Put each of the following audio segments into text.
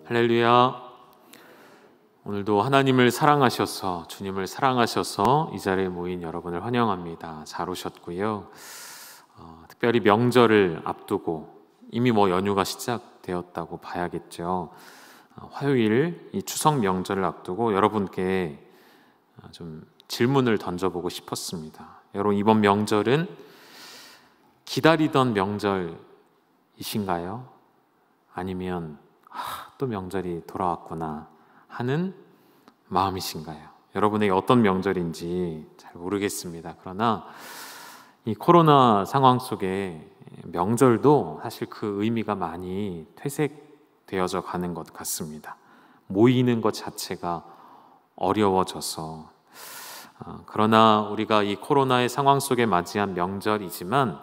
할렐루야. 오늘도 하나님을 사랑하셔서, 주님을 사랑하셔서 이 자리에 모인 여러분을 환영합니다. 잘 오셨고요. 특별히 명절을 앞두고 이미 연휴가 시작되었다고 봐야겠죠. 화요일 이 추석 명절을 앞두고 여러분께 좀 질문을 던져보고 싶었습니다. 여러분, 이번 명절은 기다리던 명절이신가요? 아니면 또 명절이 돌아왔구나 하는 마음이신가요? 여러분에게 어떤 명절인지 잘 모르겠습니다. 그러나 이 코로나 상황 속에 명절도 사실 그 의미가 많이 퇴색되어져 가는 것 같습니다. 모이는 것 자체가 어려워져서, 그러나 우리가 이 코로나의 상황 속에 맞이한 명절이지만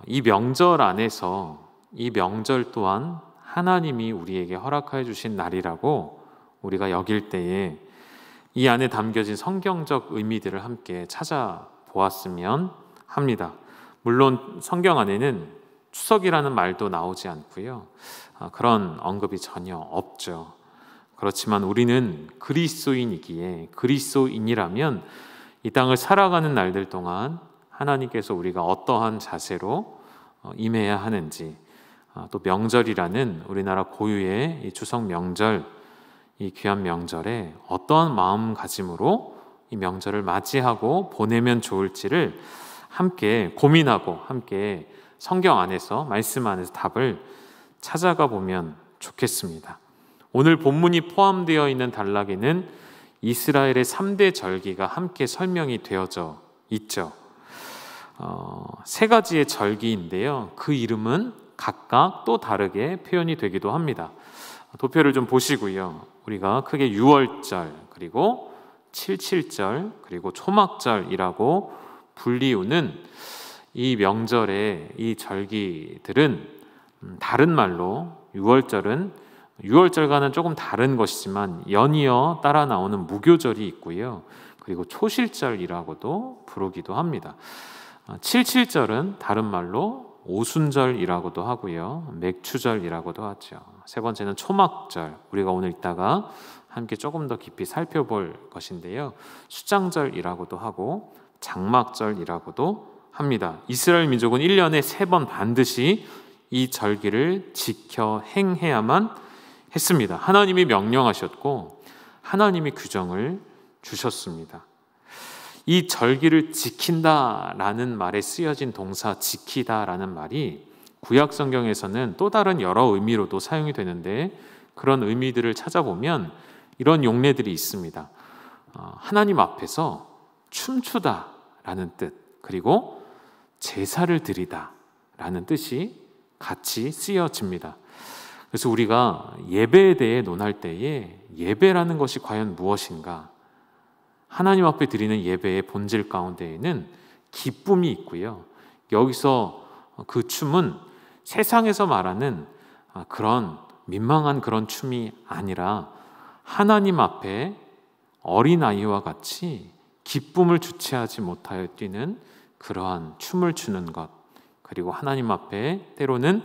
이 명절 안에서 이 명절 또한 하나님이 우리에게 허락하여 주신 날이라고 우리가 여길 때에 이 안에 담겨진 성경적 의미들을 함께 찾아보았으면 합니다. 물론 성경 안에는 추석이라는 말도 나오지 않고요, 그런 언급이 전혀 없죠. 그렇지만 우리는 그리스도인이기에, 그리스도인이라면 이 땅을 살아가는 날들 동안 하나님께서 우리가 어떠한 자세로 임해야 하는지, 또 명절이라는 우리나라 고유의 이 추석 명절, 이 귀한 명절에 어떠한 마음가짐으로 이 명절을 맞이하고 보내면 좋을지를 함께 고민하고 함께 성경 안에서, 말씀 안에서 답을 찾아가 보면 좋겠습니다. 오늘 본문이 포함되어 있는 단락에는 이스라엘의 3대 절기가 함께 설명이 되어져 있죠. 세 가지의 절기인데요, 그 이름은 각각 또 다르게 표현이 되기도 합니다. 도표를 좀 보시고요, 우리가 크게 유월절, 그리고 칠칠절, 그리고 초막절이라고 불리우는 이 명절의 이 절기들은 다른 말로, 유월절과는 조금 다른 것이지만 연이어 따라 나오는 무교절이 있고요, 그리고 초실절이라고도 부르기도 합니다. 칠칠절은 다른 말로 오순절이라고도 하고요, 맥추절이라고도 하죠. 세 번째는 초막절, 우리가 오늘 이따가 함께 조금 더 깊이 살펴볼 것인데요, 수장절이라고도 하고 장막절이라고도 합니다. 이스라엘 민족은 1년에 3번 반드시 이 절기를 지켜 행해야만 했습니다. 하나님이 명령하셨고 하나님이 규정을 주셨습니다. 이 절기를 지킨다라는 말에 쓰여진 동사 지키다라는 말이 구약 성경에서는 또 다른 여러 의미로도 사용이 되는데, 그런 의미들을 찾아보면 이런 용례들이 있습니다. 하나님 앞에서 춤추다라는 뜻, 그리고 제사를 드리다라는 뜻이 같이 쓰여집니다. 그래서 우리가 예배에 대해 논할 때에 예배라는 것이 과연 무엇인가, 하나님 앞에 드리는 예배의 본질 가운데에는 기쁨이 있고요, 여기서 그 춤은 세상에서 말하는 그런 민망한 그런 춤이 아니라 하나님 앞에 어린아이와 같이 기쁨을 주체하지 못하여 뛰는 그러한 춤을 추는 것, 그리고 하나님 앞에 때로는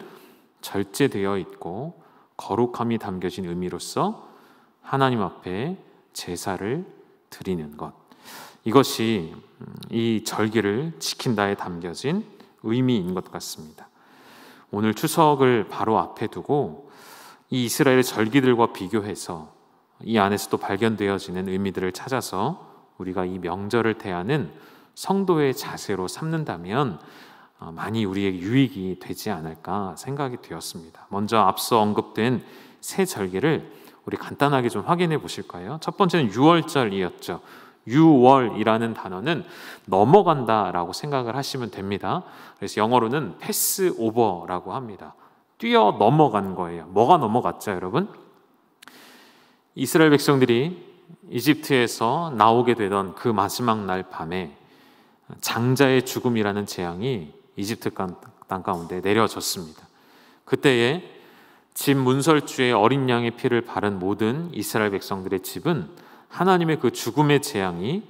절제되어 있고 거룩함이 담겨진 의미로서 하나님 앞에 제사를 드리는 것, 이것이 이 절기를 지킨다에 담겨진 의미인 것 같습니다. 오늘 추석을 바로 앞에 두고 이 이스라엘의 절기들과 비교해서 이 안에서도 발견되어지는 의미들을 찾아서 우리가 이 명절을 대하는 성도의 자세로 삼는다면 많이 우리에게 유익이 되지 않을까 생각이 되었습니다. 먼저 앞서 언급된 세 절기를 우리 간단하게 좀 확인해 보실까요? 첫 번째는 유월절이었죠. 유월이라는 단어는 넘어간다라고 생각을 하시면 됩니다. 그래서 영어로는 패스오버라고 합니다. 뛰어 넘어간 거예요. 뭐가 넘어갔죠, 여러분? 이스라엘 백성들이 이집트에서 나오게 되던 그 마지막 날 밤에 장자의 죽음이라는 재앙이 이집트 땅 가운데 내려졌습니다. 그때에 집 문설주에 어린 양의 피를 바른 모든 이스라엘 백성들의 집은 하나님의 그 죽음의 재앙이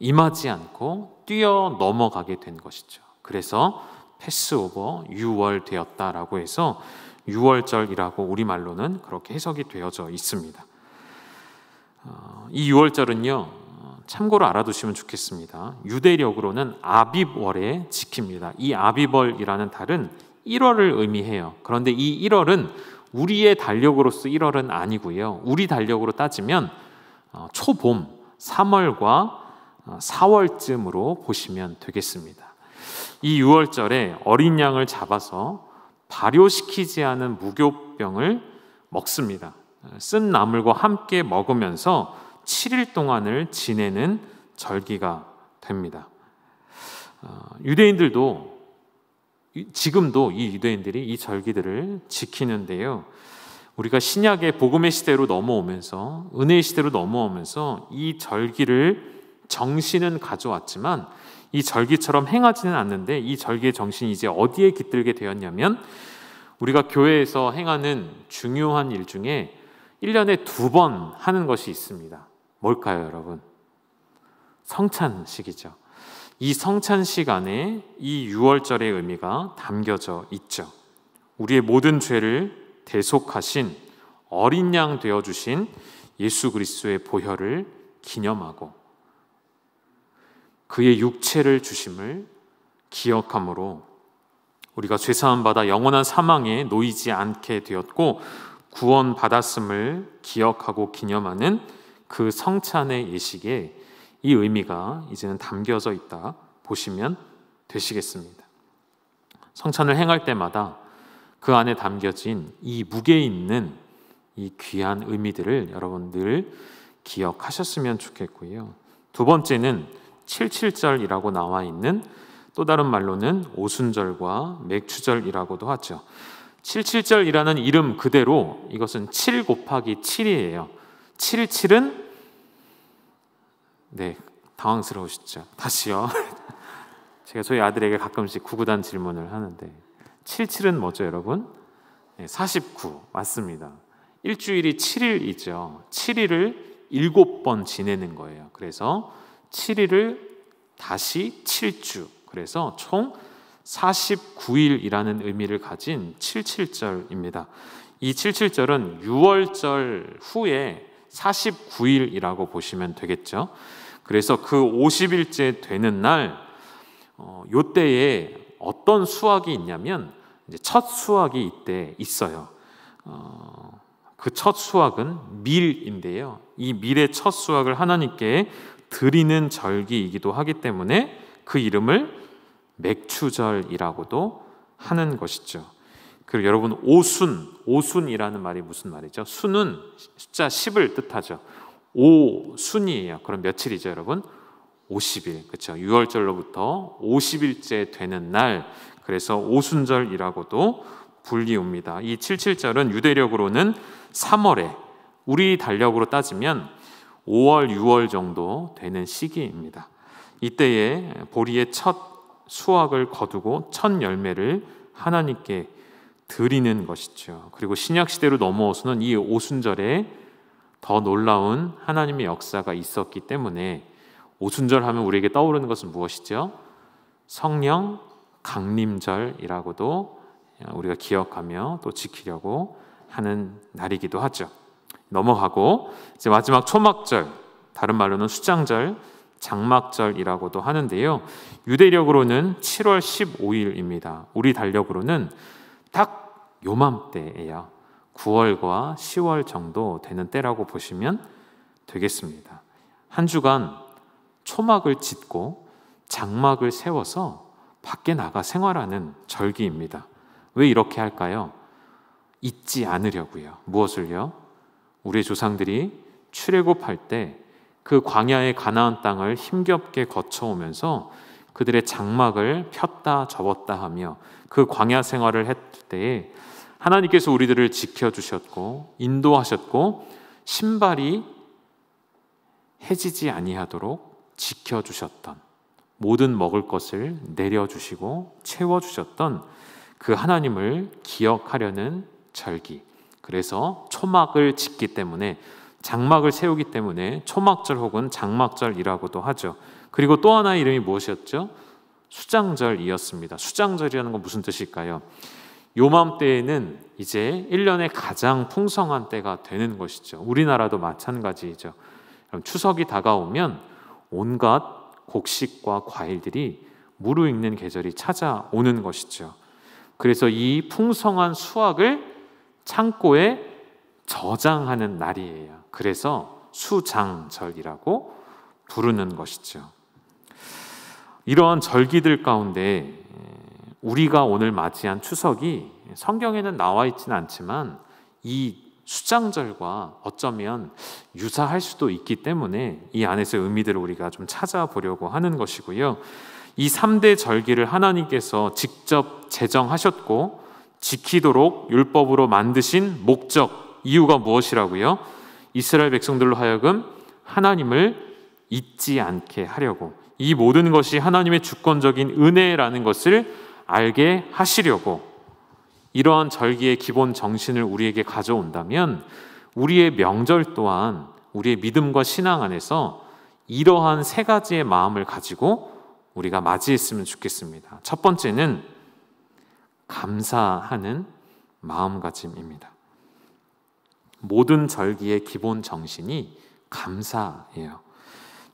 임하지 않고 뛰어 넘어가게 된 것이죠. 그래서 패스오버, 유월되었다라고 해서 유월절이라고 우리말로는 그렇게 해석이 되어져 있습니다. 이 유월절은요, 참고로 알아두시면 좋겠습니다. 유대력으로는 아빕월에 지킵니다. 이 아빕월이라는 달은 1월을 의미해요. 그런데 이 1월은 우리의 달력으로서 1월은 아니고요. 우리 달력으로 따지면 초봄 3월과 4월쯤으로 보시면 되겠습니다. 이 유월절에 어린 양을 잡아서 발효시키지 않은 무교병을 먹습니다. 쓴 나물과 함께 먹으면서 7일 동안을 지내는 절기가 됩니다. 유대인들도 지금도 이 유대인들이 이 절기들을 지키는데요. 우리가 신약의 복음의 시대로 넘어오면서 은혜의 시대로 넘어오면서 이 절기를 정신은 가져왔지만 이 절기처럼 행하지는 않는데 이 절기의 정신이 이제 어디에 깃들게 되었냐면 우리가 교회에서 행하는 중요한 일 중에 1년에 2번 하는 것이 있습니다. 뭘까요, 여러분? 성찬식이죠. 이 성찬식 안에 이 유월절의 의미가 담겨져 있죠. 우리의 모든 죄를 대속하신 어린 양 되어주신 예수 그리스도의 보혈을 기념하고 그의 육체를 주심을 기억함으로 우리가 죄사함 받아 영원한 사망에 놓이지 않게 되었고 구원받았음을 기억하고 기념하는 그 성찬의 예식에 이 의미가 이제는 담겨져 있다 보시면 되시겠습니다. 성찬을 행할 때마다 그 안에 담겨진 이 무게 있는 이 귀한 의미들을 여러분들 기억하셨으면 좋겠고요. 두 번째는 77절이라고 나와 있는 또 다른 말로는 오순절과 맥추절이라고도 하죠. 77절이라는 이름 그대로 이것은 7 곱하기 7이에요. 77은 네, 당황스러우시죠? 다시요. 제가 저희 아들에게 가끔씩 구구단 질문을 하는데 77은 뭐죠, 여러분? 네, 49 맞습니다. 일주일이 7일이죠. 7일을 7번 지내는 거예요. 그래서 7일을 다시 7주, 그래서 총 49일이라는 의미를 가진 77절입니다. 이 77절은 유월절 후에 49일이라고 보시면 되겠죠. 그래서 그 50일째 되는 날 요때에 어떤 수확이 있냐면 이제 첫 수확이 이때 있어요. 그 첫 수확은 밀인데요. 이 밀의 첫 수확을 하나님께 드리는 절기이기도 하기 때문에 그 이름을 맥추절이라고도 하는 것이죠. 그리고 여러분 오순이라는 말이 무슨 말이죠? 순은 숫자 10을 뜻하죠. 오순이에요. 그럼 며칠이죠, 여러분? 50일. 그렇죠. 유월절로부터 50일째 되는 날, 그래서 오순절이라고도 불리웁니다. 이 77절은 유대력으로는 3월에, 우리 달력으로 따지면 5월, 6월 정도 되는 시기입니다. 이때에 보리의 첫 수확을 거두고 첫 열매를 하나님께 드리는 것이죠. 그리고 신약 시대로 넘어오서는 이 오순절에 더 놀라운 하나님의 역사가 있었기 때문에 오순절 하면 우리에게 떠오르는 것은 무엇이죠? 성령 강림절이라고도 우리가 기억하며 또 지키려고 하는 날이기도 하죠. 넘어가고 이제 마지막 초막절, 다른 말로는 수장절, 장막절이라고도 하는데요. 유대력으로는 7월 15일입니다. 우리 달력으로는 딱 요맘때예요. 9월과 10월 정도 되는 때라고 보시면 되겠습니다. 한 주간 초막을 짓고 장막을 세워서 밖에 나가 생활하는 절기입니다. 왜 이렇게 할까요? 잊지 않으려고요. 무엇을요? 우리 조상들이 출애굽할 때 그 광야의 가나안 땅을 힘겹게 거쳐오면서 그들의 장막을 폈다 접었다 하며 그 광야 생활을 했을 때에 하나님께서 우리들을 지켜주셨고 인도하셨고 신발이 해지지 아니하도록 지켜주셨던, 모든 먹을 것을 내려주시고 채워주셨던 그 하나님을 기억하려는 절기. 그래서 초막을 짓기 때문에, 장막을 세우기 때문에 초막절 혹은 장막절이라고도 하죠. 그리고 또 하나의 이름이 무엇이었죠? 수장절이었습니다. 수장절이라는 건 무슨 뜻일까요? 요맘때에는 이제 1년의 가장 풍성한 때가 되는 것이죠. 우리나라도 마찬가지이죠. 그럼 추석이 다가오면 온갖 곡식과 과일들이 무르익는 계절이 찾아오는 것이죠. 그래서 이 풍성한 수확을 창고에 저장하는 날이에요. 그래서 수장절이라고 부르는 것이죠. 이러한 절기들 가운데 우리가 오늘 맞이한 추석이 성경에는 나와 있지는 않지만 이 수장절과 어쩌면 유사할 수도 있기 때문에 이 안에서 의미들을 우리가 좀 찾아보려고 하는 것이고요. 이 3대 절기를 하나님께서 직접 제정하셨고 지키도록 율법으로 만드신 목적, 이유가 무엇이라고요? 이스라엘 백성들로 하여금 하나님을 잊지 않게 하려고, 이 모든 것이 하나님의 주권적인 은혜라는 것을 알게 하시려고 이러한 절기의 기본 정신을 우리에게 가져온다면 우리의 명절 또한 우리의 믿음과 신앙 안에서 이러한 세 가지의 마음을 가지고 우리가 맞이했으면 좋겠습니다. 첫 번째는 감사하는 마음가짐입니다. 모든 절기의 기본 정신이 감사예요.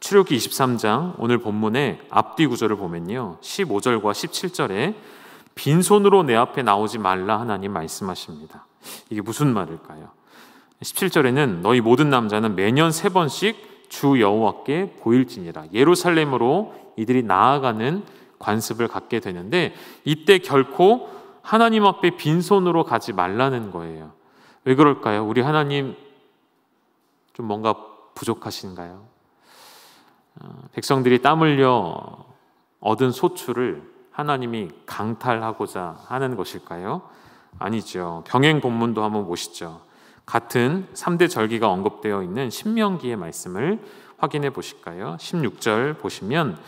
출애굽기 23장 오늘 본문의 앞뒤 구절을 보면요, 15절과 17절에 빈손으로 내 앞에 나오지 말라 하나님 말씀하십니다. 이게 무슨 말일까요? 17절에는 너희 모든 남자는 매년 3번씩 주 여호와께 보일지니라. 예루살렘으로 이들이 나아가는 관습을 갖게 되는데 이때 결코 하나님 앞에 빈손으로 가지 말라는 거예요. 왜 그럴까요? 우리 하나님 좀 뭔가 부족하신가요? 백성들이 땀 흘려 얻은 소출을 하나님이 강탈하고자 하는 것일까요? 아니죠. 병행 본문도 한번 보시죠. 같은 3대 절기가 언급되어 있는 신명기의 말씀을 확인해 보실까요? 16절 보시면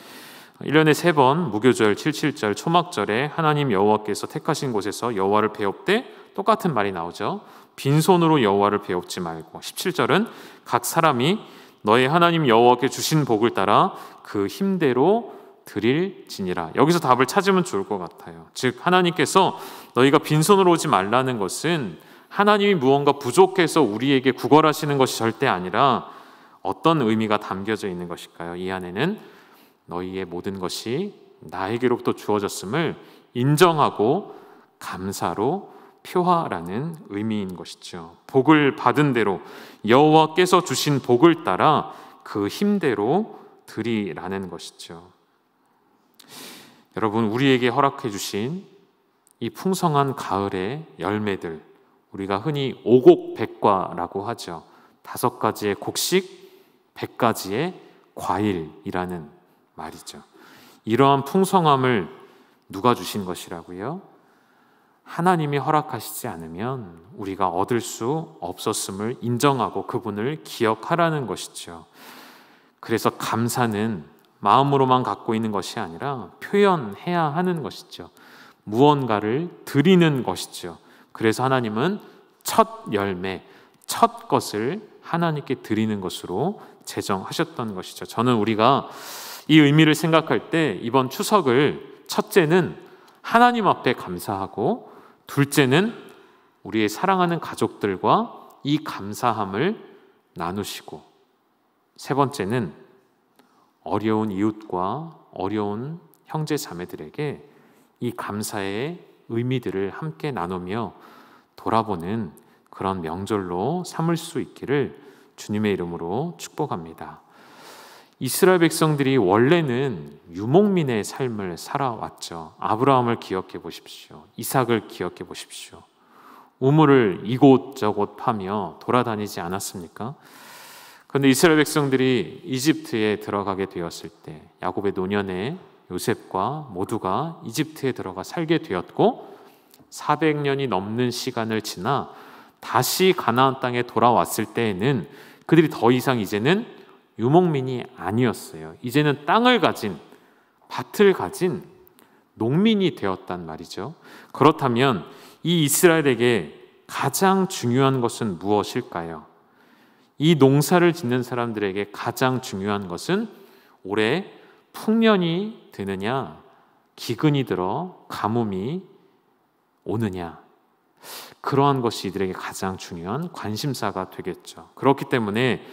1년에 3번 무교절, 77절, 초막절에 하나님 여호와께서 택하신 곳에서 여호와를 배웁되 똑같은 말이 나오죠. 빈손으로 여호와를 배웁지 말고. 17절은 각 사람이 너의 하나님 여호와께 주신 복을 따라 그 힘대로 드릴지니라. 여기서 답을 찾으면 좋을 것 같아요. 즉 하나님께서 너희가 빈손으로 오지 말라는 것은 하나님이 무언가 부족해서 우리에게 구걸하시는 것이 절대 아니라 어떤 의미가 담겨져 있는 것일까요? 이 안에는 너희의 모든 것이 나에게로부터 주어졌음을 인정하고 감사로 표하라는 의미인 것이죠. 복을 받은 대로 여호와께서 주신 복을 따라 그 힘대로 드리라는 것이죠. 여러분, 우리에게 허락해 주신 이 풍성한 가을의 열매들, 우리가 흔히 오곡백과라고 하죠. 5가지의 곡식, 100가지의 과일이라는 말이죠. 이러한 풍성함을 누가 주신 것이라고요? 하나님이 허락하시지 않으면 우리가 얻을 수 없었음을 인정하고 그분을 기억하라는 것이죠. 그래서 감사는 마음으로만 갖고 있는 것이 아니라 표현해야 하는 것이죠. 무언가를 드리는 것이죠. 그래서 하나님은 첫 열매, 첫 것을 하나님께 드리는 것으로 제정하셨던 것이죠. 저는 우리가 이 의미를 생각할 때 이번 추석을 첫째는 하나님 앞에 감사하고, 둘째는 우리의 사랑하는 가족들과 이 감사함을 나누시고, 세 번째는 어려운 이웃과 어려운 형제 자매들에게 이 감사의 의미들을 함께 나누며 돌아보는 그런 명절로 삼을 수 있기를 주님의 이름으로 축복합니다. 이스라엘 백성들이 원래는 유목민의 삶을 살아왔죠. 아브라함을 기억해 보십시오. 이삭을 기억해 보십시오. 우물을 이곳저곳 파며 돌아다니지 않았습니까? 그런데 이스라엘 백성들이 이집트에 들어가게 되었을 때 야곱의 노년에 요셉과 모두가 이집트에 들어가 살게 되었고 400년이 넘는 시간을 지나 다시 가나안 땅에 돌아왔을 때에는 그들이 더 이상 이제는 유목민이 아니었어요. 이제는 땅을 가진, 밭을 가진 농민이 되었단 말이죠. 그렇다면 이 이스라엘에게 가장 중요한 것은 무엇일까요? 이 농사를 짓는 사람들에게 가장 중요한 것은 올해 풍년이 드느냐, 기근이 들어 가뭄이 오느냐, 그러한 것이 이들에게 가장 중요한 관심사가 되겠죠. 그렇기 때문에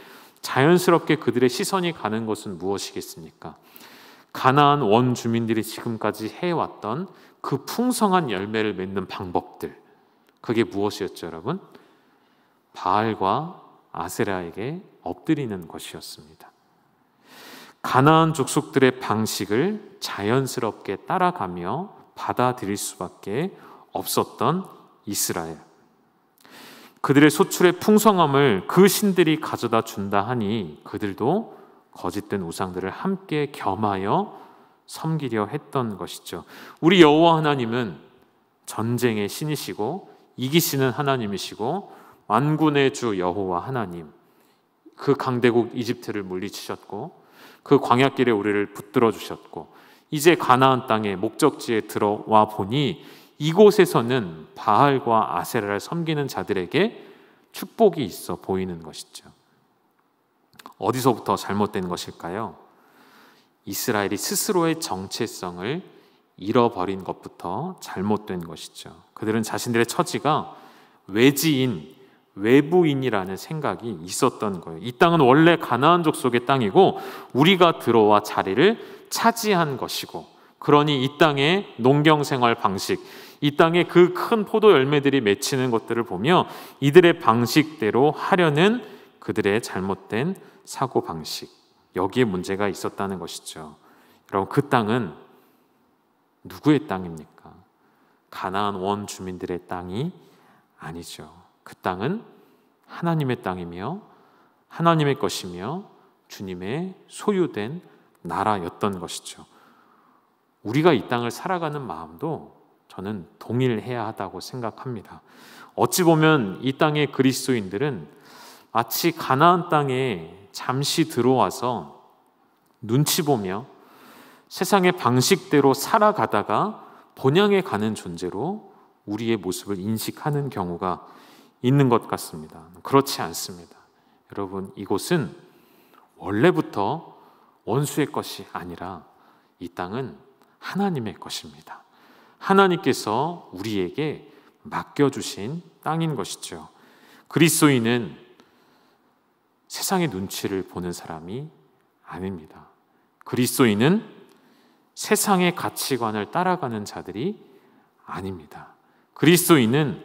자연스럽게 그들의 시선이 가는 것은 무엇이겠습니까? 가나안 원주민들이 지금까지 해왔던 그 풍성한 열매를 맺는 방법들, 그게 무엇이었죠, 여러분? 바알과 아세라에게 엎드리는 것이었습니다. 가나안 족속들의 방식을 자연스럽게 따라가며 받아들일 수밖에 없었던 이스라엘. 그들의 소출의 풍성함을 그 신들이 가져다 준다 하니 그들도 거짓된 우상들을 함께 겸하여 섬기려 했던 것이죠. 우리 여호와 하나님은 전쟁의 신이시고 이기시는 하나님이시고 만군의 주 여호와 하나님, 그 강대국 이집트를 물리치셨고 그 광야길에 우리를 붙들어 주셨고 이제 가나안 땅의 목적지에 들어와 보니 이곳에서는 바알과 아세라를 섬기는 자들에게 축복이 있어 보이는 것이죠. 어디서부터 잘못된 것일까요? 이스라엘이 스스로의 정체성을 잃어버린 것부터 잘못된 것이죠. 그들은 자신들의 처지가 외지인, 외부인이라는 생각이 있었던 거예요. 이 땅은 원래 가나안 족속의 땅이고 우리가 들어와 자리를 차지한 것이고, 그러니 이 땅의 농경생활 방식, 이 땅의 그 큰 포도 열매들이 맺히는 것들을 보며 이들의 방식대로 하려는 그들의 잘못된 사고방식, 여기에 문제가 있었다는 것이죠. 여러분, 그 땅은 누구의 땅입니까? 가나안 원주민들의 땅이 아니죠. 그 땅은 하나님의 땅이며 하나님의 것이며 주님의 소유된 나라였던 것이죠. 우리가 이 땅을 살아가는 마음도 저는 동일해야 하다고 생각합니다. 어찌 보면 이 땅의 그리스도인들은 마치 가나안 땅에 잠시 들어와서 눈치 보며 세상의 방식대로 살아가다가 본향에 가는 존재로 우리의 모습을 인식하는 경우가 있는 것 같습니다. 그렇지 않습니다. 여러분, 이곳은 원래부터 원수의 것이 아니라 이 땅은 하나님의 것입니다. 하나님께서 우리에게 맡겨주신 땅인 것이죠. 그리스도인은 세상의 눈치를 보는 사람이 아닙니다. 그리스도인은 세상의 가치관을 따라가는 자들이 아닙니다. 그리스도인은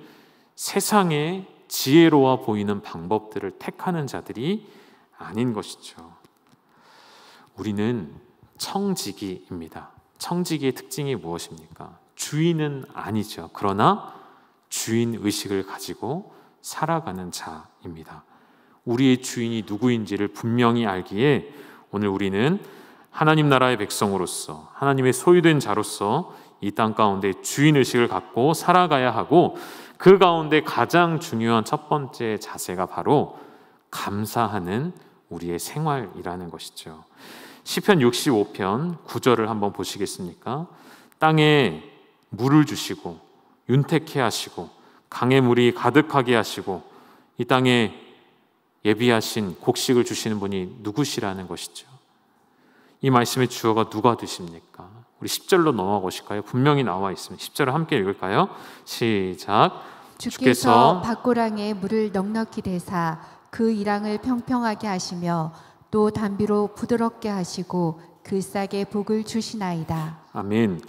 세상의 지혜로워 보이는 방법들을 택하는 자들이 아닌 것이죠. 우리는 청지기입니다. 청지기의 특징이 무엇입니까? 주인은 아니죠. 그러나 주인 의식을 가지고 살아가는 자입니다. 우리의 주인이 누구인지를 분명히 알기에 오늘 우리는 하나님 나라의 백성으로서, 하나님의 소유된 자로서 이 땅 가운데 주인 의식을 갖고 살아가야 하고, 그 가운데 가장 중요한 첫 번째 자세가 바로 감사하는 우리의 생활이라는 것이죠. 시편 65편 9절을 한번 보시겠습니까? 땅에 물을 주시고 윤택케 하시고 강의 물이 가득하게 하시고 이 땅에 예비하신 곡식을 주시는 분이 누구시라는 것이죠. 이 말씀의 주어가 누가 되십니까? 우리 10절로 넘어가실까요? 분명히 나와 있습니다. 10절을 함께 읽을까요? 시작. 주께서 밭고랑에 물을 넉넉히 대사 그 이랑을 평평하게 하시며 또 단비로 부드럽게 하시고 그 싹에 복을 주시나이다. 아멘.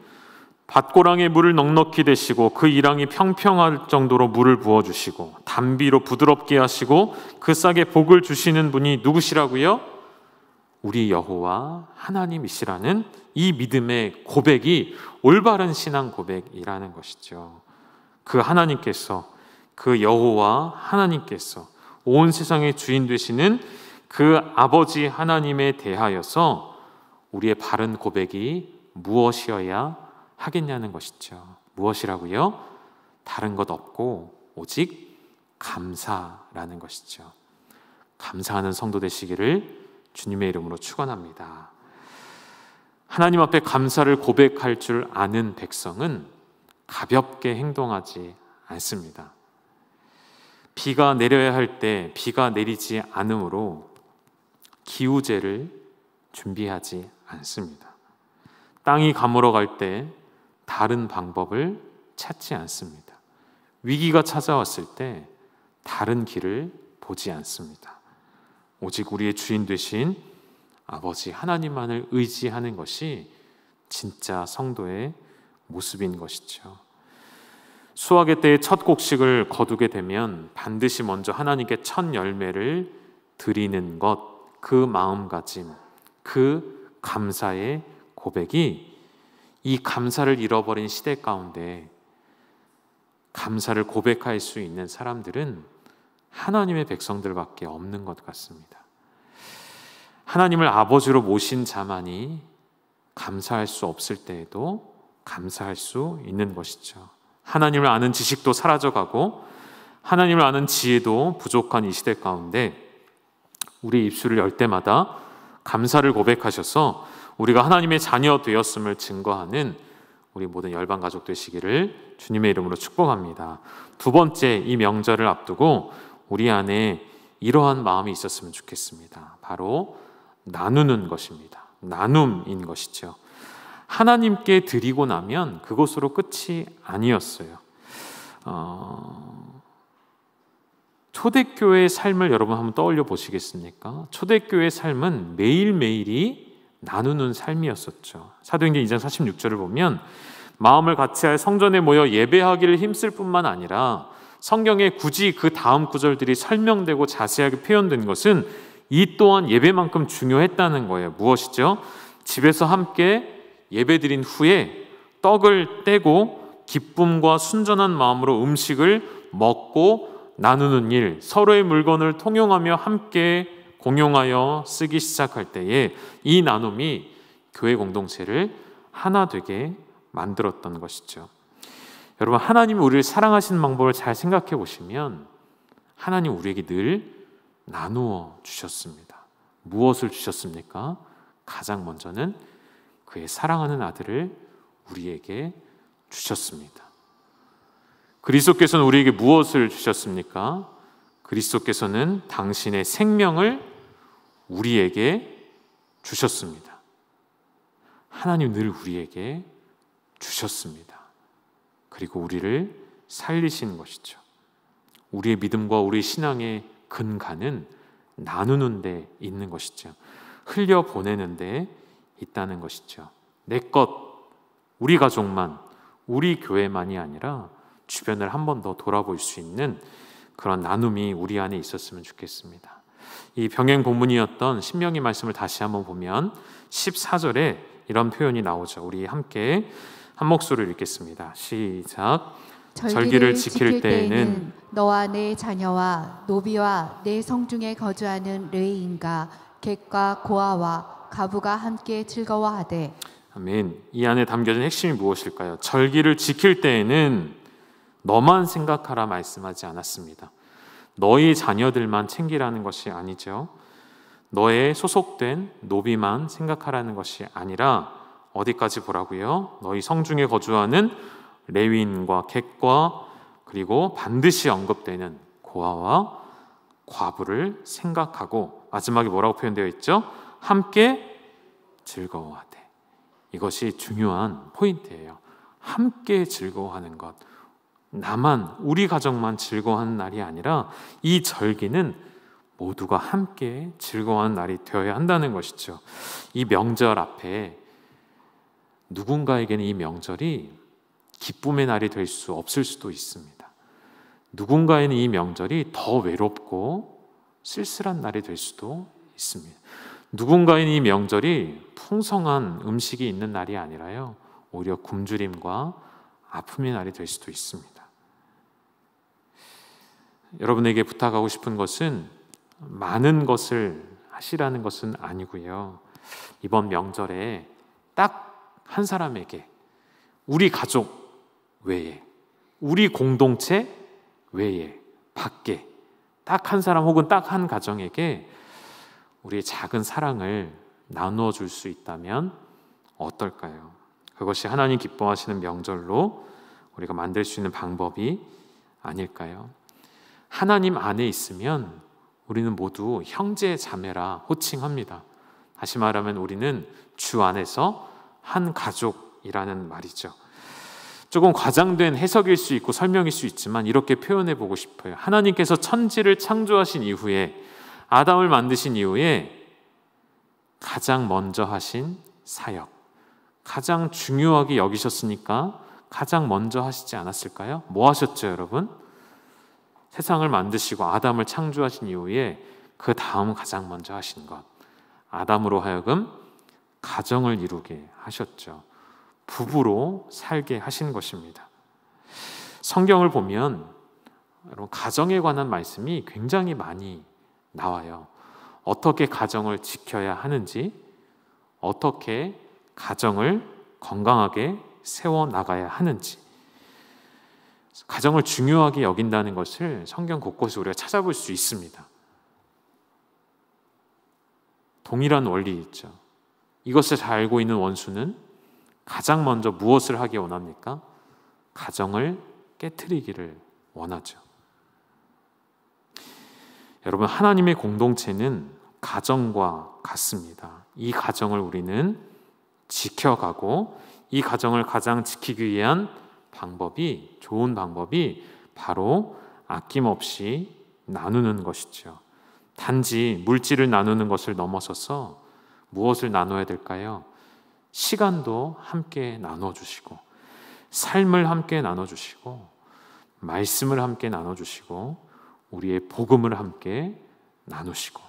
밭고랑에 물을 넉넉히 대시고 그 이랑이 평평할 정도로 물을 부어주시고 단비로 부드럽게 하시고 그 싹에 복을 주시는 분이 누구시라고요? 우리 여호와 하나님이시라는 이 믿음의 고백이 올바른 신앙 고백이라는 것이죠. 그 하나님께서, 그 여호와 하나님께서 온 세상의 주인 되시는 그 아버지 하나님에 대하여서 우리의 바른 고백이 무엇이어야 하겠냐는 것이죠. 무엇이라고요? 다른 것 없고 오직 감사라는 것이죠. 감사하는 성도 되시기를 주님의 이름으로 축원합니다. 하나님 앞에 감사를 고백할 줄 아는 백성은 가볍게 행동하지 않습니다. 비가 내려야 할 때 비가 내리지 않으므로 기우제를 준비하지 않습니다. 땅이 가물어 갈 때 다른 방법을 찾지 않습니다. 위기가 찾아왔을 때 다른 길을 보지 않습니다. 오직 우리의 주인 되신 아버지 하나님만을 의지하는 것이 진짜 성도의 모습인 것이죠. 수확의 때에 첫 곡식을 거두게 되면 반드시 먼저 하나님께 첫 열매를 드리는 것, 그 마음가짐, 그 감사의 고백이 이 감사를 잃어버린 시대 가운데 감사를 고백할 수 있는 사람들은 하나님의 백성들밖에 없는 것 같습니다. 하나님을 아버지로 모신 자만이 감사할 수 없을 때에도 감사할 수 있는 것이죠. 하나님을 아는 지식도 사라져가고 하나님을 아는 지혜도 부족한 이 시대 가운데 우리 입술을 열 때마다 감사를 고백하셔서 우리가 하나님의 자녀 되었음을 증거하는 우리 모든 열방 가족 되시기를 주님의 이름으로 축복합니다. 두 번째, 이 명절을 앞두고 우리 안에 이러한 마음이 있었으면 좋겠습니다. 바로 나누는 것입니다. 나눔인 것이죠. 하나님께 드리고 나면 그것으로 끝이 아니었어요. 초대교회의 삶을 여러분 한번 떠올려 보시겠습니까? 초대교회의 삶은 매일매일이 나누는 삶이었었죠. 사도행전 2장 46절을 보면 마음을 같이하여 성전에 모여 예배하기를 힘쓸 뿐만 아니라 성경에 굳이 그 다음 구절들이 설명되고 자세하게 표현된 것은 이 또한 예배만큼 중요했다는 거예요. 무엇이죠? 집에서 함께 예배드린 후에 떡을 떼고 기쁨과 순전한 마음으로 음식을 먹고 나누는 일, 서로의 물건을 통용하며 함께 공용하여 쓰기 시작할 때에 이 나눔이 교회 공동체를 하나 되게 만들었던 것이죠. 여러분, 하나님이 우리를 사랑하시는 방법을 잘 생각해 보시면 하나님 우리에게 늘 나누어 주셨습니다. 무엇을 주셨습니까? 가장 먼저는 그의 사랑하는 아들을 우리에게 주셨습니다. 그리스도께서는 우리에게 무엇을 주셨습니까? 그리스도께서는 당신의 생명을 우리에게 주셨습니다. 하나님 늘 우리에게 주셨습니다. 그리고 우리를 살리신 것이죠. 우리의 믿음과 우리의 신앙의 근간은 나누는 데 있는 것이죠. 흘려보내는 데 있다는 것이죠. 내 것, 우리 가족만, 우리 교회만이 아니라 주변을 한 번 더 돌아볼 수 있는 그런 나눔이 우리 안에 있었으면 좋겠습니다. 이 병행 본문이었던 신명기 말씀을 다시 한번 보면 14절에 이런 표현이 나오죠. 우리 함께 한 목소리로 읽겠습니다. 시작. 절기를 지킬 때에는 너와 내 자녀와 노비와 내 성중에 거주하는 레위인과 객과 고아와 가부가 함께 즐거워하되. 아멘. 이 안에 담겨진 핵심이 무엇일까요? 절기를 지킬 때에는 너만 생각하라 말씀하지 않았습니다. 너희 자녀들만 챙기라는 것이 아니죠. 너의 소속된 노비만 생각하라는 것이 아니라 어디까지 보라고요? 너희 성중에 거주하는 레위인과 객과 그리고 반드시 언급되는 고아와 과부를 생각하고 마지막에 뭐라고 표현되어 있죠? 함께 즐거워하되. 이것이 중요한 포인트예요. 함께 즐거워하는 것. 나만, 우리 가족만 즐거워하는 날이 아니라 이 절기는 모두가 함께 즐거워하는 날이 되어야 한다는 것이죠. 이 명절 앞에 누군가에게는 이 명절이 기쁨의 날이 될 수 없을 수도 있습니다. 누군가에는 이 명절이 더 외롭고 쓸쓸한 날이 될 수도 있습니다. 누군가에는 이 명절이 풍성한 음식이 있는 날이 아니라요, 오히려 굶주림과 아픔의 날이 될 수도 있습니다. 여러분에게 부탁하고 싶은 것은 많은 것을 하시라는 것은 아니고요, 이번 명절에 딱 한 사람에게, 우리 가족 외에, 우리 공동체 외에, 밖에 딱 한 사람 혹은 딱 한 가정에게 우리의 작은 사랑을 나누어 줄 수 있다면 어떨까요? 그것이 하나님 기뻐하시는 명절로 우리가 만들 수 있는 방법이 아닐까요? 하나님 안에 있으면 우리는 모두 형제 자매라 호칭합니다. 다시 말하면 우리는 주 안에서 한 가족이라는 말이죠. 조금 과장된 해석일 수 있고 설명일 수 있지만 이렇게 표현해 보고 싶어요. 하나님께서 천지를 창조하신 이후에, 아담을 만드신 이후에 가장 먼저 하신 사역, 가장 중요하게 여기셨으니까 가장 먼저 하시지 않았을까요? 뭐 하셨죠, 여러분? 세상을 만드시고 아담을 창조하신 이후에 그 다음 가장 먼저 하신 것, 아담으로 하여금 가정을 이루게 하셨죠. 부부로 살게 하신 것입니다. 성경을 보면 여러분, 가정에 관한 말씀이 굉장히 많이 나와요. 어떻게 가정을 지켜야 하는지, 어떻게 가정을 건강하게 세워나가야 하는지, 가정을 중요하게 여긴다는 것을 성경 곳곳에 우리가 찾아볼 수 있습니다. 동일한 원리 있죠. 이것을 잘 알고 있는 원수는 가장 먼저 무엇을 하기 원합니까? 가정을 깨트리기를 원하죠. 여러분, 하나님의 공동체는 가정과 같습니다. 이 가정을 우리는 지켜가고 이 가정을 가장 지키기 위한 방법이, 좋은 방법이 바로 아낌없이 나누는 것이죠. 단지 물질을 나누는 것을 넘어서서 무엇을 나눠야 될까요? 시간도 함께 나눠주시고, 삶을 함께 나눠주시고, 말씀을 함께 나눠주시고, 우리의 복음을 함께 나누시고,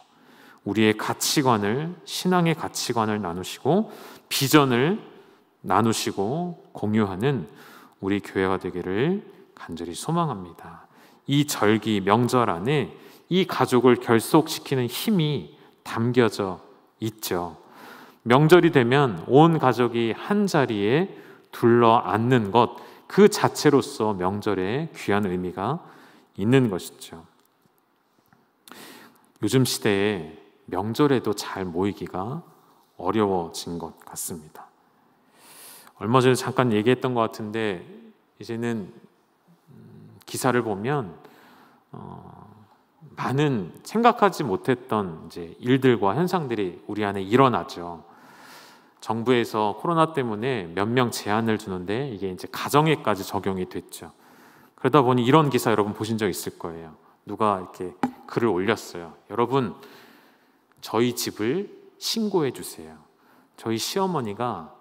우리의 가치관을, 신앙의 가치관을 나누시고, 비전을 나누시고 공유하는 우리 교회가 되기를 간절히 소망합니다. 이 절기, 명절 안에 이 가족을 결속시키는 힘이 담겨져 있죠. 명절이 되면 온 가족이 한 자리에 둘러 앉는 것, 그 자체로서 명절에 귀한 의미가 있는 것이죠. 요즘 시대에 명절에도 잘 모이기가 어려워진 것 같습니다. 얼마 전에 잠깐 얘기했던 것 같은데, 이제는 기사를 보면 많은 생각하지 못했던 이제 일들과 현상들이 우리 안에 일어나죠. 정부에서 코로나 때문에 몇 명 제한을 두는데 이게 이제 가정에까지 적용이 됐죠. 그러다 보니 이런 기사 여러분 보신 적 있을 거예요. 누가 이렇게 글을 올렸어요. 여러분, 저희 집을 신고해 주세요. 저희 시어머니가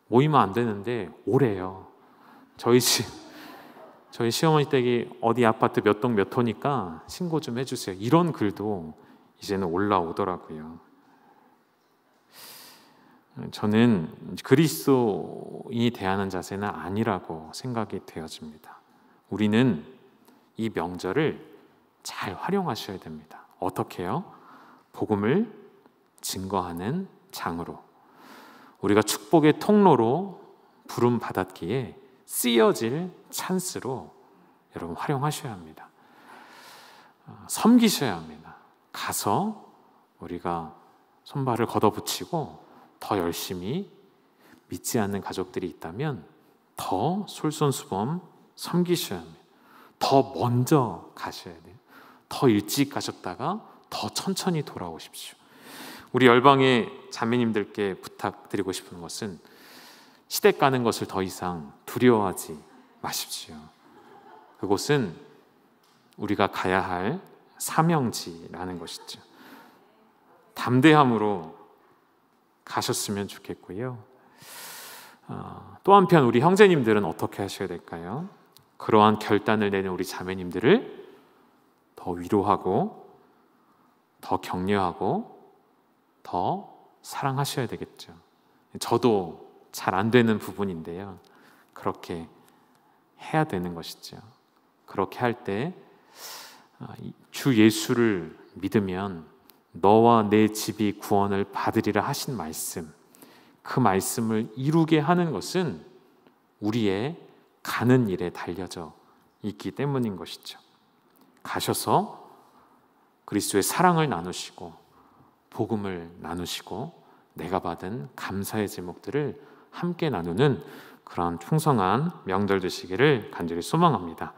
모이면 안 되는데 오래요. 저희 시어머니 댁이 어디 아파트 몇 동 몇 호니까 신고 좀 해주세요. 이런 글도 이제는 올라오더라고요. 저는 그리스도인이 대하는 자세는 아니라고 생각이 되어집니다. 우리는 이 명절을 잘 활용하셔야 됩니다. 어떻게요? 복음을 증거하는 장으로, 우리가 축복의 통로로 부름 받았기에 쓰여질 찬스로 여러분 활용하셔야 합니다. 섬기셔야 합니다. 가서 우리가 손발을 걷어붙이고 더 열심히, 믿지 않는 가족들이 있다면 더 솔선수범 섬기셔야 합니다. 더 먼저 가셔야 돼요. 더 일찍 가셨다가 더 천천히 돌아오십시오. 우리 열방의 자매님들께 부탁드리고 싶은 것은 시댁 가는 것을 더 이상 두려워하지 마십시오. 그곳은 우리가 가야 할 사명지라는 것이죠. 담대함으로 가셨으면 좋겠고요. 또 한편 우리 형제님들은 어떻게 하셔야 될까요? 그러한 결단을 내는 우리 자매님들을 더 위로하고 더 격려하고 더 사랑하셔야 되겠죠. 저도 잘 안 되는 부분인데요. 그렇게 해야 되는 것이죠. 그렇게 할 때 주 예수를 믿으면 너와 내 집이 구원을 받으리라 하신 말씀, 그 말씀을 이루게 하는 것은 우리의 가는 일에 달려져 있기 때문인 것이죠. 가셔서 그리스도의 사랑을 나누시고 복음을 나누시고 내가 받은 감사의 제목들을 함께 나누는 그런 풍성한 명절 되시기를 간절히 소망합니다.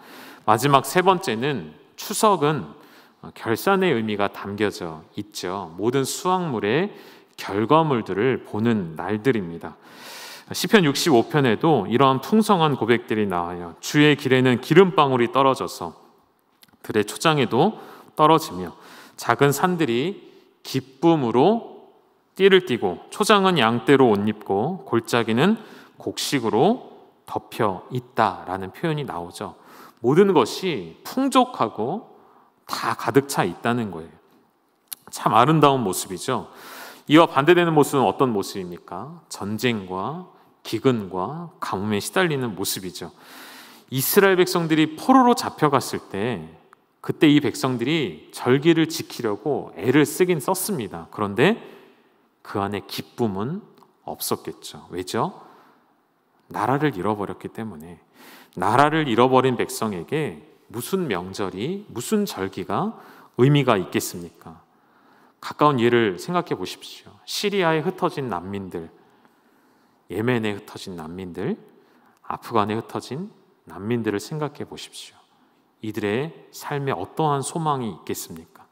마지막 세 번째는, 추석은 결산의 의미가 담겨져 있죠. 모든 수확물의 결과물들을 보는 날들입니다. 시편 65편에도 이러한 풍성한 고백들이 나와요. 주의 길에는 기름방울이 떨어져서 들의 초장에도 떨어지며 작은 산들이 기쁨으로 띠를 띠고 초장은 양떼로 옷 입고 골짜기는 곡식으로 덮여 있다라는 표현이 나오죠. 모든 것이 풍족하고 다 가득 차 있다는 거예요. 참 아름다운 모습이죠. 이와 반대되는 모습은 어떤 모습입니까? 전쟁과 기근과 가뭄에 시달리는 모습이죠. 이스라엘 백성들이 포로로 잡혀갔을 때 그때 이 백성들이 절기를 지키려고 애를 쓰긴 썼습니다. 그런데 그 안에 기쁨은 없었겠죠. 왜죠? 나라를 잃어버렸기 때문에. 나라를 잃어버린 백성에게 무슨 명절이, 무슨 절기가 의미가 있겠습니까? 가까운 예를 생각해 보십시오. 시리아에 흩어진 난민들, 예멘에 흩어진 난민들, 아프간에 흩어진 난민들을 생각해 보십시오. 이들의 삶에 어떠한 소망이 있겠습니까?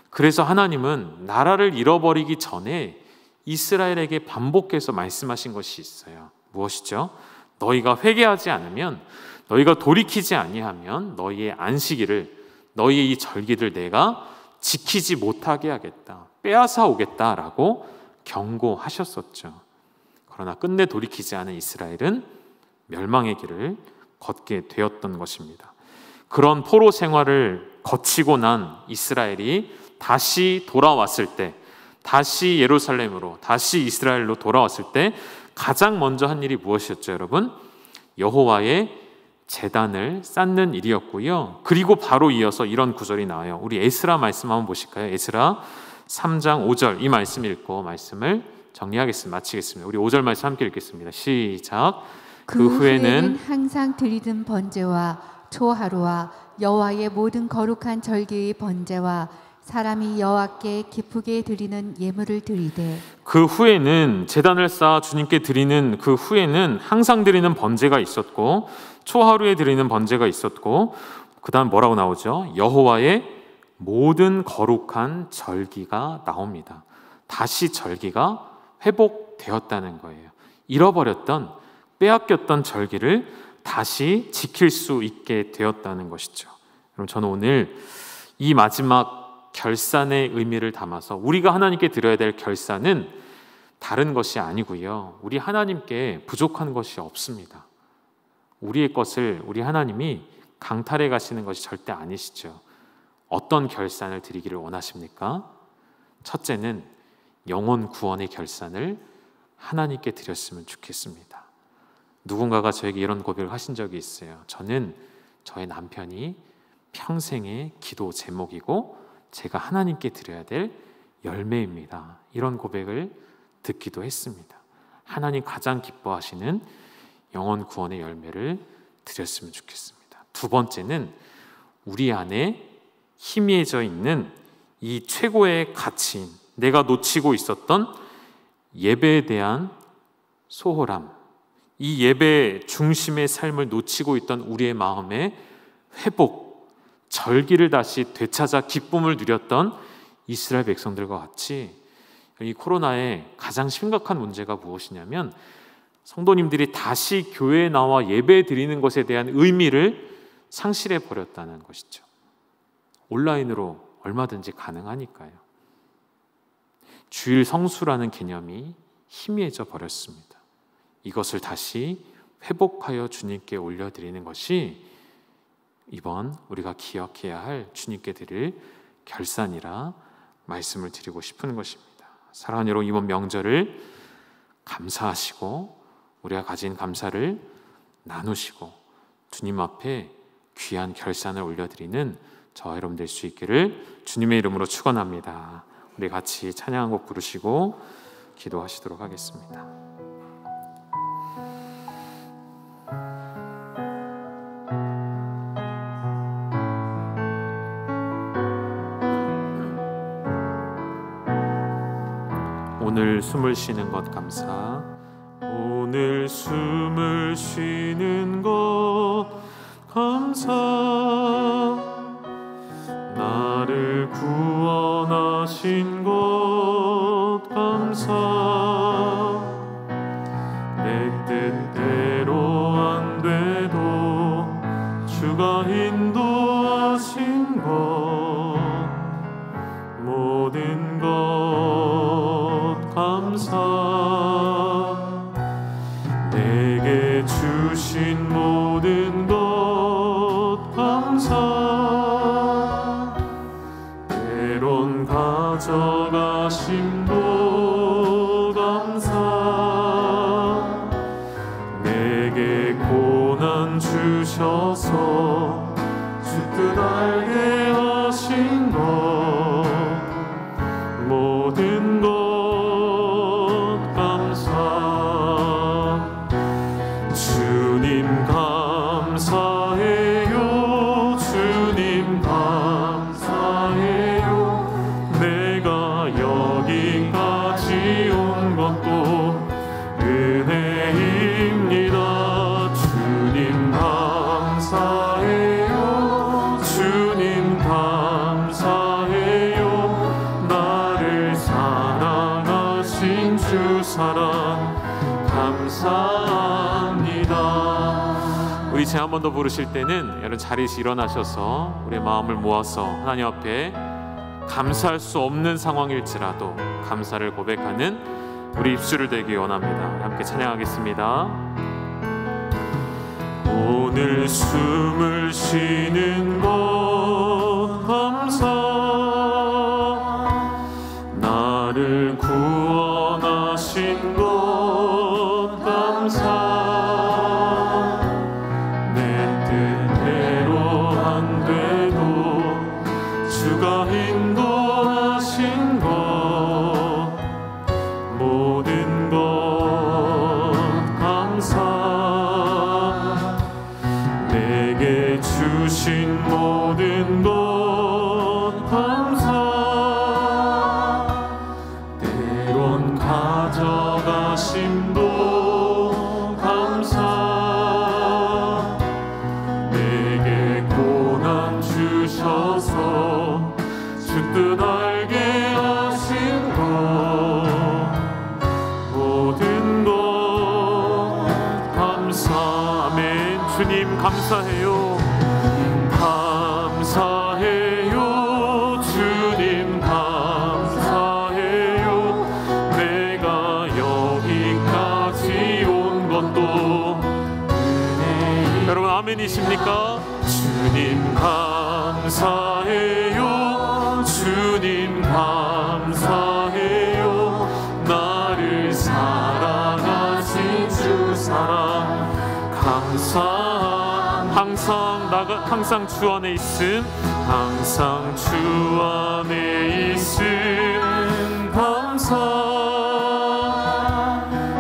그래서 하나님은 나라를 잃어버리기 전에 이스라엘에게 반복해서 말씀하신 것이 있어요. 무엇이죠? 너희가 회개하지 않으면, 너희가 돌이키지 아니하면 너희의 안식일을, 너희의 이 절기를 내가 지키지 못하게 하겠다, 빼앗아 오겠다라고 경고하셨었죠. 그러나 끝내 돌이키지 않은 이스라엘은 멸망의 길을 걷게 되었던 것입니다. 그런 포로 생활을 거치고 난 이스라엘이 다시 돌아왔을 때, 다시 예루살렘으로, 다시 이스라엘로 돌아왔을 때 가장 먼저 한 일이 무엇이었죠, 여러분? 여호와의 제단을 쌓는 일이었고요. 그리고 바로 이어서 이런 구절이 나와요. 우리 에스라 말씀 한번 보실까요? 에스라 3장 5절, 이 말씀 읽고 말씀을 정리하겠습니다. 마치겠습니다. 우리 5절 말씀 함께 읽겠습니다. 시작. 그 후에는 항상 드리던 번제와 초하루와 여호와의 모든 거룩한 절기의 번제와 사람이 여호와께 기쁘게 드리는 예물을 드리되, 그 후에는 제단을 쌓아 주님께 드리는 그 후에는 항상 드리는 번제가 있었고 초하루에 드리는 번제가 있었고, 그 다음 뭐라고 나오죠? 여호와의 모든 거룩한 절기가 나옵니다. 다시 절기가 회복되었다는 거예요. 잃어버렸던, 빼앗겼던 절기를 다시 지킬 수 있게 되었다는 것이죠. 그럼 저는 오늘 이 마지막 결산의 의미를 담아서 우리가 하나님께 드려야 될 결산은 다른 것이 아니고요. 우리 하나님께 부족한 것이 없습니다. 우리의 것을 우리 하나님이 강탈해 가시는 것이 절대 아니시죠. 어떤 결산을 드리기를 원하십니까? 첫째는 영혼 구원의 결산을 하나님께 드렸으면 좋겠습니다. 누군가가 저에게 이런 고백을 하신 적이 있어요. 저는 저의 남편이 평생의 기도 제목이고 제가 하나님께 드려야 될 열매입니다. 이런 고백을 듣기도 했습니다. 하나님 가장 기뻐하시는 영혼 구원의 열매를 드렸으면 좋겠습니다. 두 번째는 우리 안에 희미해져 있는 이 최고의 가치인, 내가 놓치고 있었던 예배에 대한 소홀함, 이 예배 중심의 삶을 놓치고 있던 우리의 마음의 회복, 절기를 다시 되찾아 기쁨을 누렸던 이스라엘 백성들과 같이 이 코로나의 가장 심각한 문제가 무엇이냐면 성도님들이 다시 교회에 나와 예배 드리는 것에 대한 의미를 상실해 버렸다는 것이죠. 온라인으로 얼마든지 가능하니까요. 주일 성수라는 개념이 희미해져 버렸습니다. 이것을 다시 회복하여 주님께 올려드리는 것이 이번 우리가 기억해야 할 주님께 드릴 결산이라 말씀을 드리고 싶은 것입니다. 사랑하는 여러분, 이번 명절을 감사하시고 우리가 가진 감사를 나누시고 주님 앞에 귀한 결산을 올려드리는 저와 여러분 될 수 있기를 주님의 이름으로 축원합니다. 우리 같이 찬양 한 곡 부르시고 기도하시도록 하겠습니다. 오늘 숨을 쉬는 것 감사. 오늘 숨을 쉬는 것 감사. 나를 구원하신 것 감사. 내 모든 것 감사, 내게 주신 모든 것 감사, 때론 가져가심도 감사, 내게 고난 주셔서 주 뜻 알게 하신 것 모든 것 감사, 주님 감사해요, 주님 감사해요, 내가 여기까지 온 것도 은혜입니다. 주님 감사해요, 주님 감사해요, 나를 사랑하신 주 사랑 감사합니다. 우리 한 번 더 부르실 때는 여러분 자리에서 일어나셔서 우리의 마음을 모아서 하나님 앞에 감사할 수 없는 상황일지라도 감사를 고백하는 우리 입술을 되기 원합니다. 함께 찬양하겠습니다. 오늘 숨을 쉬는 것 감사, 나를 구원하신 것 감사, 내 뜻대로 안 돼도 주가 인도하신 것 모든 것 감사, 내게 주신 모든 것 감사, 때론 가져가심도 감사, 내게 고난 주셔서 주 뜻 알게 하신 것 모든 것 감사. 아멘. 주님 감사해요, 감사해요, 주님 감사해요, 내가 여기까지 온 것도 은혜입니다. 여러분 아멘이십니까? 주님 감사해요, 주님 감사해요, 나를 사랑하신 주 사랑 감사. 항상 주 안에 있음, 항상 주 안에 있음 감사,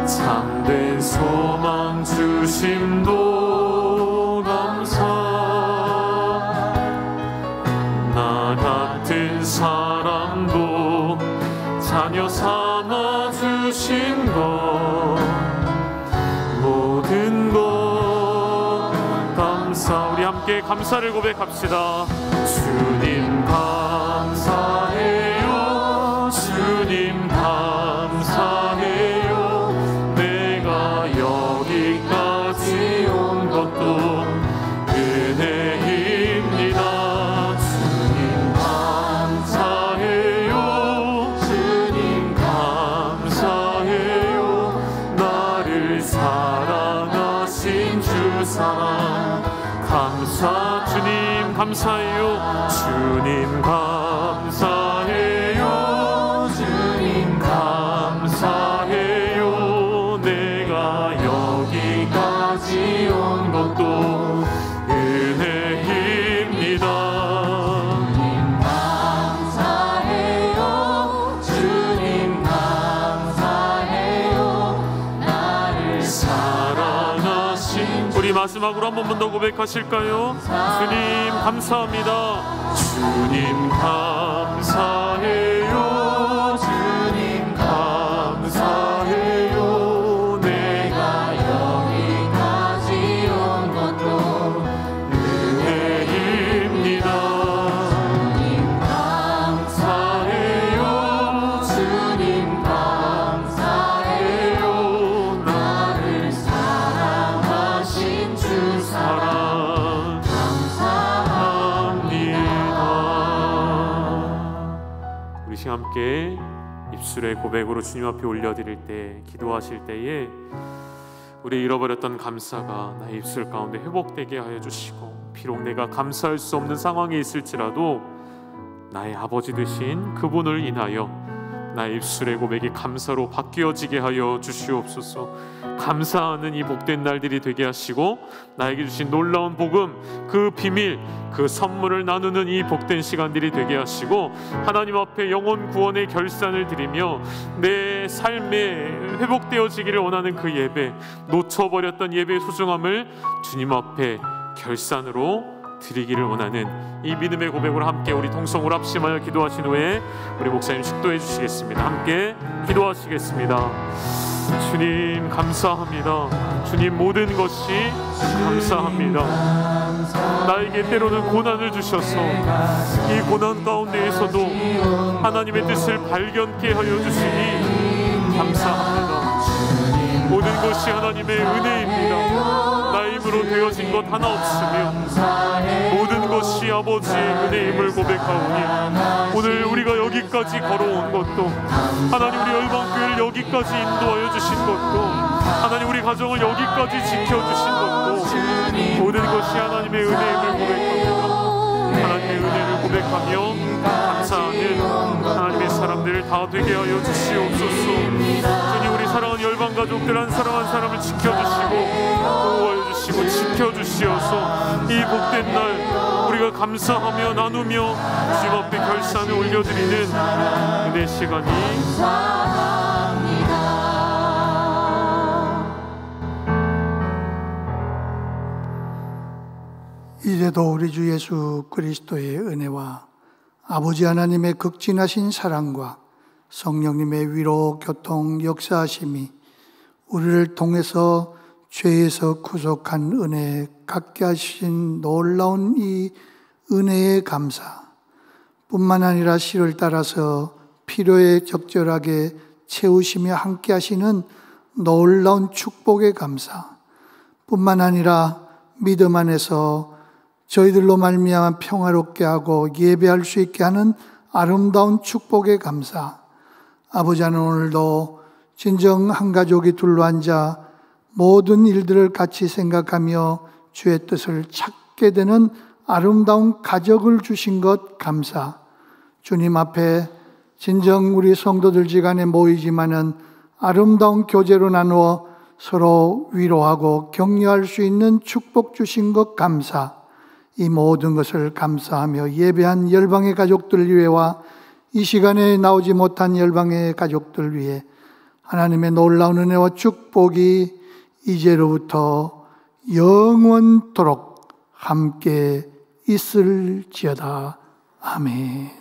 참된 소망 주심도 감사, 나 같은 사람도 자녀 삼아 주신 것 모든 것 감사. 우리 함께 감사를 고백합시다. 주님 감사해요, 주님 감사해요, 내가 여기까지 온 것도 은혜입니다. 주님 감사해요, 주님 감사해요, 나를 사랑하신 주 사랑 감사. 주님 감사해요, 주님 감사해요, 주님 감사해요, 내가 여기까지 온 것도 은혜입니다. 주님 감사해요, 주님 감사해요, 나를 사랑하신. 우리 마지막으로 한 번만 더 고백하실까요? 주님 감사합니다, 주님 감사해요, 주님 감사해요, 내가 여기까지 온 것도 은혜입니다. 주님 감사해요, 주님 감사해요, 나를 사랑하신 주 사랑 감사합니다. 우리 시간 함께 입술의 고백으로 주님 앞에 올려드릴 때, 기도하실 때에 우리 잃어버렸던 감사가 나의 입술 가운데 회복되게 하여 주시고, 비록 내가 감사할 수 없는 상황에 있을지라도 나의 아버지 되신 그분을 인하여 나의 입술의 고백이 감사로 바뀌어지게 하여 주시옵소서. 감사하는 이 복된 날들이 되게 하시고, 나에게 주신 놀라운 복음, 그 비밀, 그 선물을 나누는 이 복된 시간들이 되게 하시고, 하나님 앞에 영혼 구원의 결산을 드리며 내 삶에 회복되어지기를 원하는 그 예배, 놓쳐버렸던 예배의 소중함을 주님 앞에 결산으로 드리기를 원하는 이 믿음의 고백으로 함께 우리 통성으로 합심하여 기도하신 후에 우리 목사님 축도해 주시겠습니다. 함께 기도하시겠습니다. 주님 감사합니다. 주님 모든 것이 감사합니다. 나에게 때로는 고난을 주셔서 이 고난 가운데에서도 하나님의 뜻을 발견케 하여 주시니 감사합니다. 모든 것이 하나님의 은혜입니다. 나의 힘으로 되어진 것 하나 없으며 모든 것이 아버지의 은혜임을 고백하오니, 오늘 우리가 여기까지 걸어온 것도, 하나님 우리 열방교회를 여기까지 인도하여 주신 것도, 하나님 우리 가정을 여기까지 지켜주신 것도 모든 것이 하나님의 은혜임을 고백합니다. 하나님의 은혜를 고백하며 감사하는 하나님의 사람들 다 되게 하여 주시옵소서. 주님 우리 사랑하는 열방 가족들 한 사람 한 사람을 지켜주시고 보호하여 주시고 지켜주시어서 이 복된 날 우리가 감사하며 나누며 주님 앞에 결산을 올려드리는 은혜 시간이 이제도 우리 주 예수 그리스도의 은혜와 아버지 하나님의 극진하신 사랑과 성령님의 위로 교통 역사하심이 우리를 통해서 죄에서 구속한 은혜 갖게 하신 놀라운 이 은혜의 감사, 뿐만 아니라 실을 따라서 필요에 적절하게 채우시며 함께 하시는 놀라운 축복의 감사, 뿐만 아니라 믿음 안에서 저희들로 말미암아 평화롭게 하고 예배할 수 있게 하는 아름다운 축복의 감사. 아버지 하나님, 오늘도 진정 한 가족이 둘러앉아 모든 일들을 같이 생각하며 주의 뜻을 찾게 되는 아름다운 가족을 주신 것 감사. 주님 앞에 진정 우리 성도들 지간에 모이지만은 아름다운 교제로 나누어 서로 위로하고 격려할 수 있는 축복 주신 것 감사. 이 모든 것을 감사하며 예배한 열방의 가족들 위해와 이 시간에 나오지 못한 열방의 가족들 위해 하나님의 놀라운 은혜와 축복이 이제로부터 영원토록 함께 있을지어다. 아멘.